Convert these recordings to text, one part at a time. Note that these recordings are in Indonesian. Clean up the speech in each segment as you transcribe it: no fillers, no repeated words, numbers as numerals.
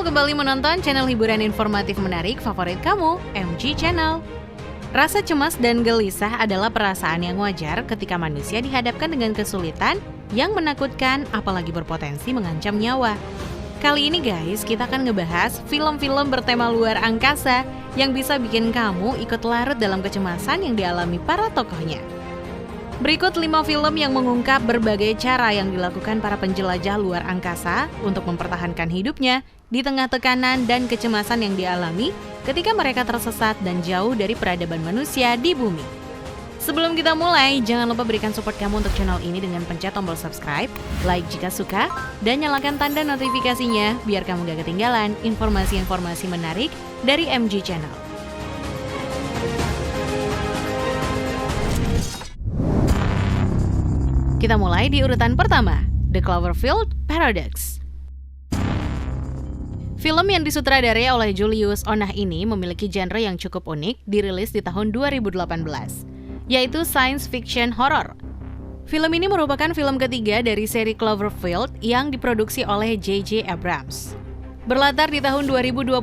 Kamu kembali menonton channel hiburan informatif menarik favorit kamu, MG Channel. Rasa cemas dan gelisah adalah perasaan yang wajar ketika manusia dihadapkan dengan kesulitan yang menakutkan apalagi berpotensi mengancam nyawa. Kali ini guys, kita akan ngebahas film-film bertema luar angkasa yang bisa bikin kamu ikut larut dalam kecemasan yang dialami para tokohnya. Berikut 5 film yang mengungkap berbagai cara yang dilakukan para penjelajah luar angkasa untuk mempertahankan hidupnya di tengah tekanan dan kecemasan yang dialami ketika mereka tersesat dan jauh dari peradaban manusia di bumi. Sebelum kita mulai, jangan lupa berikan support kamu untuk channel ini dengan pencet tombol subscribe, like jika suka, dan nyalakan tanda notifikasinya biar kamu gak ketinggalan informasi-informasi menarik dari MG Channel. Kita mulai di urutan pertama, The Cloverfield Paradox. Film yang disutradarai oleh Julius Onah ini memiliki genre yang cukup unik, dirilis di tahun 2018, yaitu science fiction horror. Film ini merupakan film ketiga dari seri Cloverfield yang diproduksi oleh J.J. Abrams. Berlatar di tahun 2028,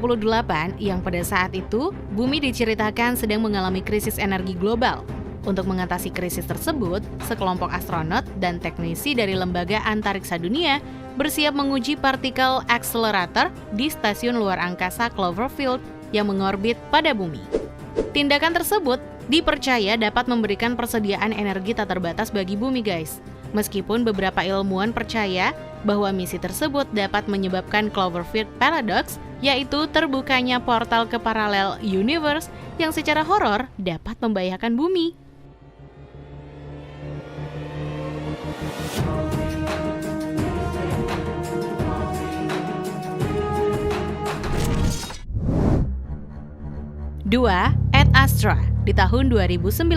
yang pada saat itu, bumi diceritakan sedang mengalami krisis energi global. Untuk mengatasi krisis tersebut, sekelompok astronot dan teknisi dari Lembaga Antariksa Dunia bersiap menguji partikel accelerator di stasiun luar angkasa Cloverfield yang mengorbit pada bumi. Tindakan tersebut dipercaya dapat memberikan persediaan energi tak terbatas bagi bumi guys. Meskipun beberapa ilmuwan percaya bahwa misi tersebut dapat menyebabkan Cloverfield Paradox, yaitu terbukanya portal ke parallel universe yang secara horor dapat membahayakan bumi. Dua, Ad Astra di tahun 2019.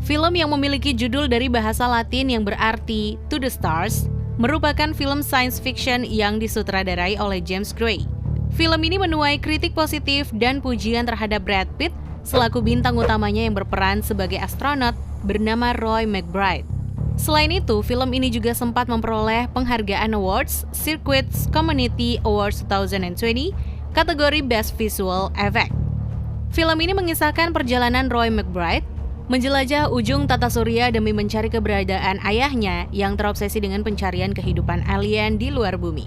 Film yang memiliki judul dari bahasa Latin yang berarti To the Stars merupakan film science fiction yang disutradarai oleh James Gray. Film ini menuai kritik positif dan pujian terhadap Brad Pitt selaku bintang utamanya yang berperan sebagai astronot bernama Roy McBride. Selain itu, film ini juga sempat memperoleh penghargaan awards Circuits Community Awards 2020 kategori Best Visual Effect. Film ini mengisahkan perjalanan Roy McBride menjelajah ujung tata surya demi mencari keberadaan ayahnya yang terobsesi dengan pencarian kehidupan alien di luar bumi.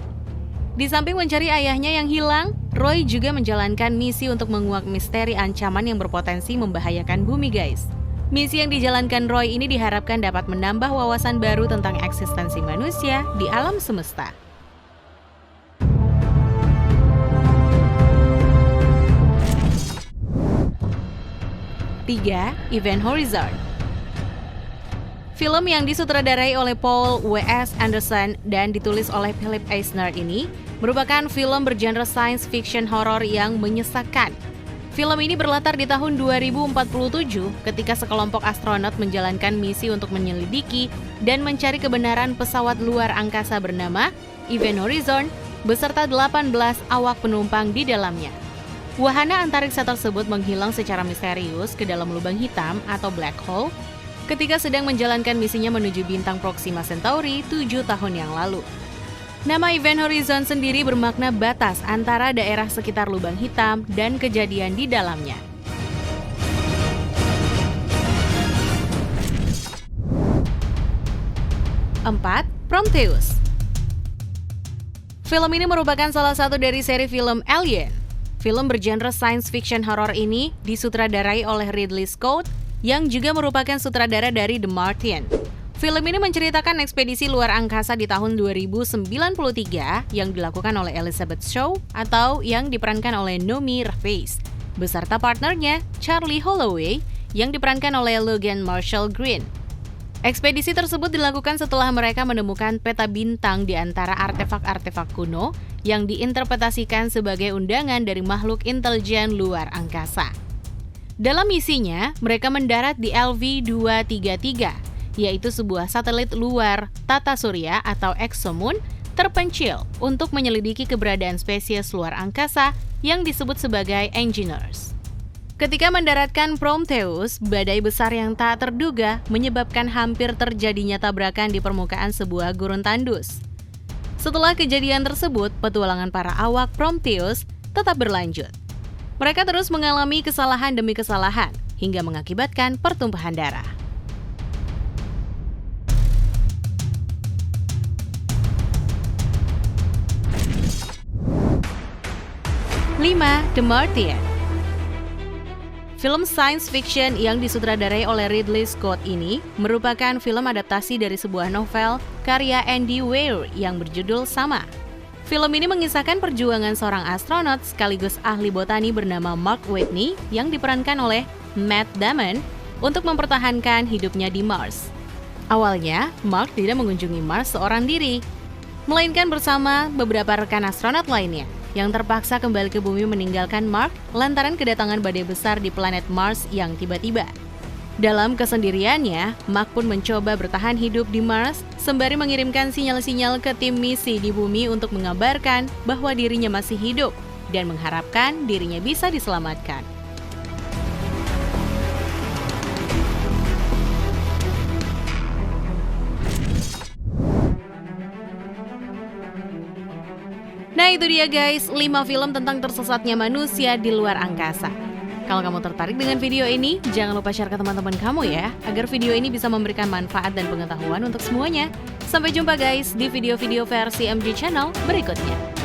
Di samping mencari ayahnya yang hilang, Roy juga menjalankan misi untuk menguak misteri ancaman yang berpotensi membahayakan bumi guys. Misi yang dijalankan Roy ini diharapkan dapat menambah wawasan baru tentang eksistensi manusia di alam semesta. 3. Event Horizon. Film yang disutradarai oleh Paul W.S. Anderson dan ditulis oleh Philip Eisner ini merupakan film bergenre science fiction horror yang menyesakkan. Film ini berlatar di tahun 2047 ketika sekelompok astronot menjalankan misi untuk menyelidiki dan mencari kebenaran pesawat luar angkasa bernama Event Horizon beserta 18 awak penumpang di dalamnya. Wahana antariksa tersebut menghilang secara misterius ke dalam lubang hitam atau black hole ketika sedang menjalankan misinya menuju bintang Proxima Centauri 7 tahun yang lalu. Nama Event Horizon sendiri bermakna batas antara daerah sekitar lubang hitam dan kejadian di dalamnya. Empat, Prometheus. Film ini merupakan salah satu dari seri film Alien. Film bergenre science fiction horror ini disutradarai oleh Ridley Scott yang juga merupakan sutradara dari The Martian. Film ini menceritakan ekspedisi luar angkasa di tahun 2093 yang dilakukan oleh Elizabeth Shaw atau yang diperankan oleh Noomi Rapace beserta partnernya Charlie Holloway yang diperankan oleh Logan Marshall Green. Ekspedisi tersebut dilakukan setelah mereka menemukan peta bintang di antara artefak-artefak kuno yang diinterpretasikan sebagai undangan dari makhluk intelijen luar angkasa. Dalam misinya, mereka mendarat di LV-233, yaitu sebuah satelit luar tata surya atau exomoon terpencil untuk menyelidiki keberadaan spesies luar angkasa yang disebut sebagai engineers. Ketika mendaratkan Prometheus, badai besar yang tak terduga menyebabkan hampir terjadinya tabrakan di permukaan sebuah gurun tandus. Setelah kejadian tersebut, petualangan para awak Prometheus tetap berlanjut. Mereka terus mengalami kesalahan demi kesalahan, hingga mengakibatkan pertumpahan darah. 5. The Martian. Film science fiction yang disutradarai oleh Ridley Scott ini merupakan film adaptasi dari sebuah novel karya Andy Weir yang berjudul sama. Film ini mengisahkan perjuangan seorang astronot sekaligus ahli botani bernama Mark Watney yang diperankan oleh Matt Damon untuk mempertahankan hidupnya di Mars. Awalnya, Mark tidak mengunjungi Mars seorang diri, melainkan bersama beberapa rekan astronot lainnya yang terpaksa kembali ke bumi meninggalkan Mark lantaran kedatangan badai besar di planet Mars yang tiba-tiba. Dalam kesendiriannya, Mark pun mencoba bertahan hidup di Mars sembari mengirimkan sinyal-sinyal ke tim misi di bumi untuk mengabarkan bahwa dirinya masih hidup dan mengharapkan dirinya bisa diselamatkan. Nah itu dia guys, 5 film tentang tersesatnya manusia di luar angkasa. Kalau kamu tertarik dengan video ini, jangan lupa share ke teman-teman kamu ya, agar video ini bisa memberikan manfaat dan pengetahuan untuk semuanya. Sampai jumpa guys di video-video versi MG Channel berikutnya.